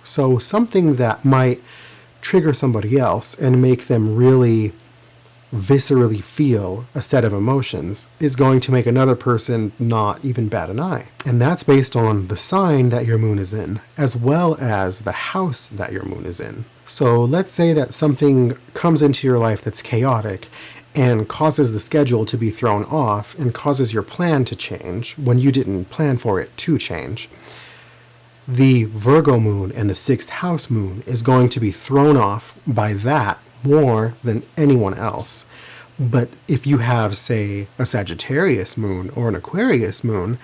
So something that might trigger somebody else and make them really viscerally feel a set of emotions is going to make another person not even bat an eye. And that's based on the sign that your moon is in, as well as the house that your moon is in. So let's say that something comes into your life that's chaotic and causes the schedule to be thrown off and causes your plan to change when you didn't plan for it to change. The Virgo moon and the 6th house moon is going to be thrown off by that more than anyone else. But if you have, say, a Sagittarius moon or an Aquarius moon,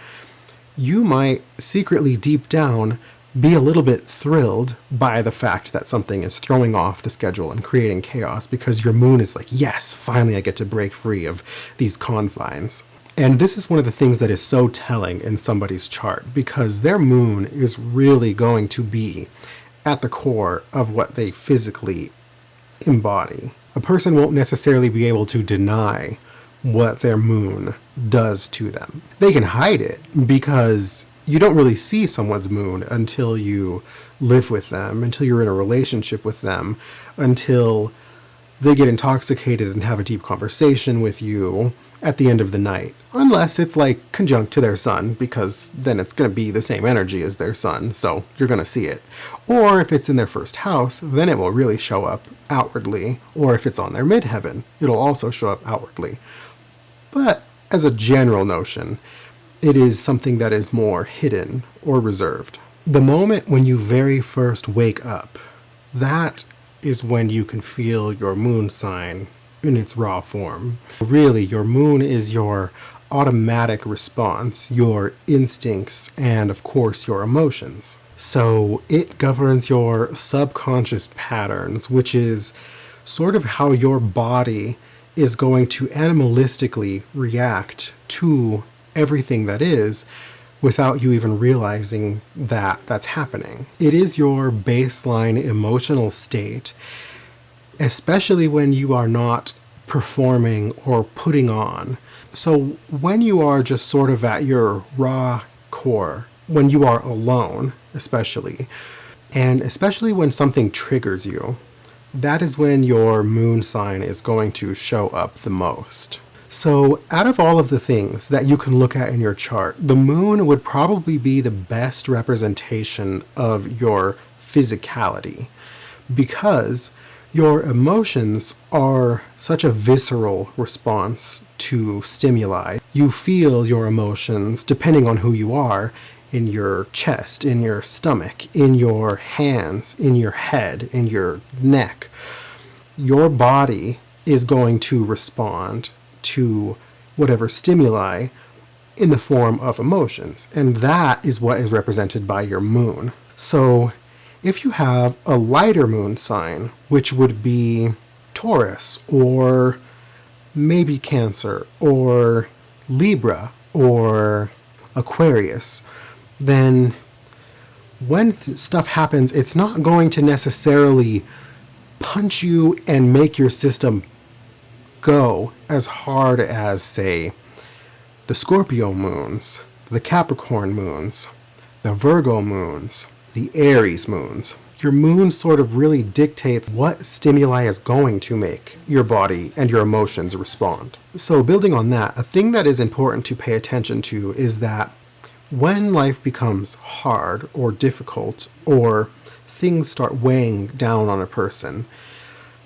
you might secretly deep down be a little bit thrilled by the fact that something is throwing off the schedule and creating chaos, because your moon is like, yes, finally I get to break free of these confines. And this is one of the things that is so telling in somebody's chart, because their moon is really going to be at the core of what they physically embody. A person won't necessarily be able to deny what their moon does to them. They can hide it because you don't really see someone's moon until you live with them, until you're in a relationship with them, until they get intoxicated and have a deep conversation with you at the end of the night. Unless it's like conjunct to their sun, because then it's going to be the same energy as their sun, so you're going to see it. Or if it's in their 1st house, then it will really show up outwardly. Or if it's on their midheaven, it'll also show up outwardly. But as a general notion, it is something that is more hidden or reserved. The moment when you very first wake up, that is when you can feel your moon sign in its raw form. Really, your moon is your automatic response, your instincts, and of course your emotions. So it governs your subconscious patterns, which is sort of how your body is going to animalistically react to everything that is without you even realizing that that's happening. It is your baseline emotional state, especially when you are not performing or putting on. So when you are just sort of at your raw core, when you are alone, especially, and especially when something triggers you, that is when your moon sign is going to show up the most. So out of all of the things that you can look at in your chart, the moon would probably be the best representation of your physicality, because your emotions are such a visceral response to stimuli. You feel your emotions, depending on who you are, in your chest, in your stomach, in your hands, in your head, in your neck. Your body is going to respond to whatever stimuli in the form of emotions. And that is what is represented by your moon. So if you have a lighter moon sign, which would be Taurus or maybe Cancer or Libra or Aquarius, then when stuff happens, it's not going to necessarily punch you and make your system go as hard as, say, the Scorpio moons, the Capricorn moons, the Virgo moons, the Aries moons. Your moon sort of really dictates what stimuli is going to make your body and your emotions respond. So building on that, a thing that is important to pay attention to is that when life becomes hard or difficult, or things start weighing down on a person,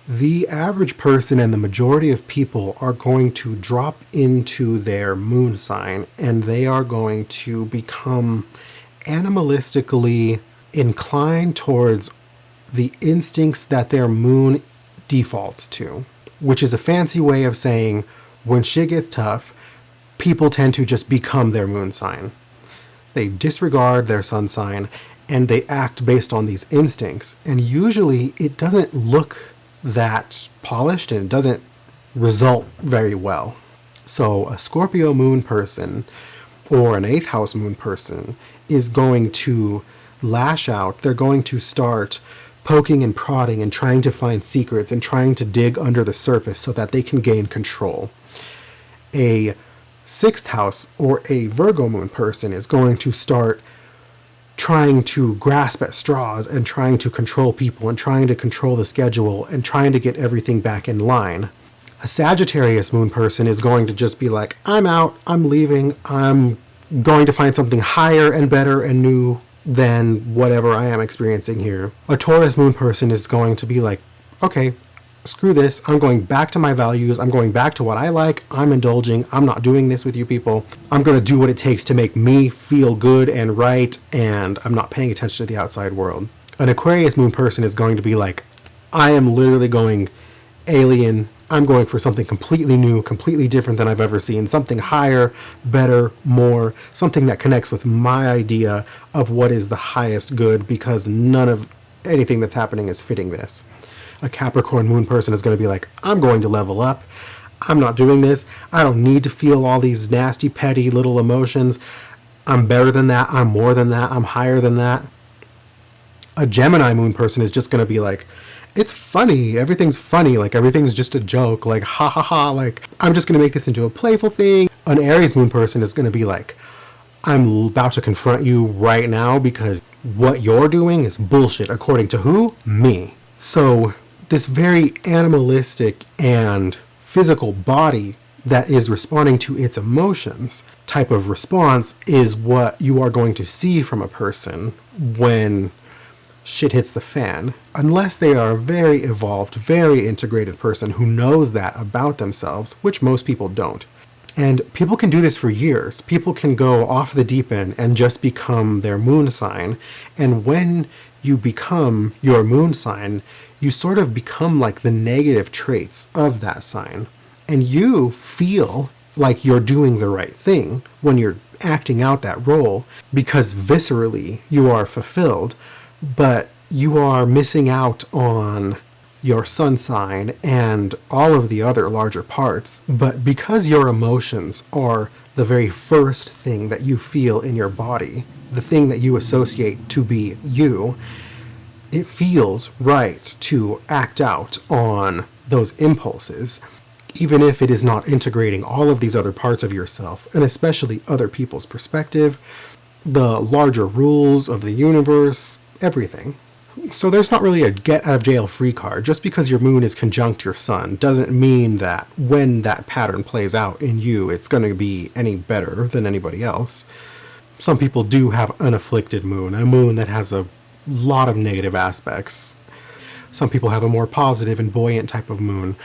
the average person and the majority of people are going to drop into their moon sign, and they are going to become animalistically inclined towards the instincts that their moon defaults to, which is a fancy way of saying when shit gets tough, people tend to just become their moon sign. They disregard their sun sign and they act based on these instincts. And usually it doesn't look that polished and it doesn't result very well. So a Scorpio moon person or an 8th house moon person is going to lash out. They're going to start poking and prodding and trying to find secrets and trying to dig under the surface so that they can gain control. A 6th house or a Virgo moon person is going to start trying to grasp at straws and trying to control people and trying to control the schedule and trying to get everything back in line. A Sagittarius moon person is going to just be like, I'm out, I'm leaving, I'm going to find something higher and better and new than whatever I am experiencing here. A Taurus moon person is going to be like, okay, screw this, I'm going back to my values, I'm going back to what I like, I'm indulging, I'm not doing this with you people, I'm going to do what it takes to make me feel good and right, and I'm not paying attention to the outside world. An Aquarius moon person is going to be like, I am literally going alien, I'm going for something completely new, completely different than I've ever seen, something higher, better, more, something that connects with my idea of what is the highest good, because none of anything that's happening is fitting this. A Capricorn moon person is going to be like, I'm going to level up. I'm not doing this. I don't need to feel all these nasty, petty little emotions. I'm better than that. I'm more than that. I'm higher than that. A Gemini moon person is just going to be like, it's funny. Everything's funny. Like, everything's just a joke. Like, ha ha ha. Like, I'm just going to make this into a playful thing. An Aries moon person is going to be like, I'm about to confront you right now because what you're doing is bullshit. According to who? Me. So this very animalistic and physical body that is responding to its emotions type of response is what you are going to see from a person when shit hits the fan. Unless they are a very evolved, very integrated person who knows that about themselves, which most people don't. And people can do this for years. People can go off the deep end and just become their moon sign. And when you become your moon sign, you sort of become like the negative traits of that sign. And you feel like you're doing the right thing when you're acting out that role because viscerally you are fulfilled, but you are missing out on your sun sign and all of the other larger parts. But because your emotions are the very first thing that you feel in your body, the thing that you associate to be you, it feels right to act out on those impulses, even if it is not integrating all of these other parts of yourself, and especially other people's perspective, the larger rules of the universe, everything. So there's not really a get out of jail free card. Just because your moon is conjunct your sun doesn't mean that when that pattern plays out in you, it's going to be any better than anybody else. Some people do have an afflicted moon, a moon that has a lot of negative aspects. Some people have a more positive and buoyant type of moon.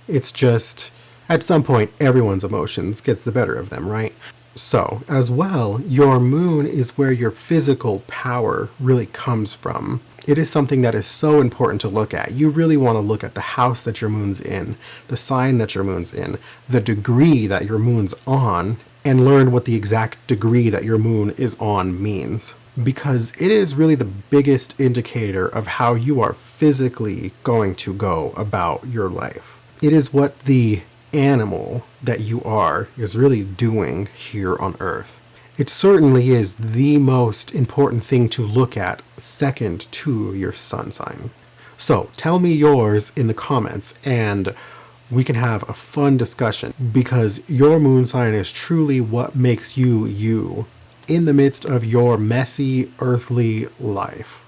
It's just, at some point, everyone's emotions gets the better of them, right? So, as well, your moon is where your physical power really comes from. It is something that is so important to look at. You really want to look at the house that your moon's in, the sign that your moon's in, the degree that your moon's on, and learn what the exact degree that your moon is on means. Because it is really the biggest indicator of how you are physically going to go about your life. It is what the animal that you are is really doing here on Earth. It certainly is the most important thing to look at, second to your sun sign. So tell me yours in the comments and we can have a fun discussion, because your moon sign is truly what makes you you in the midst of your messy earthly life.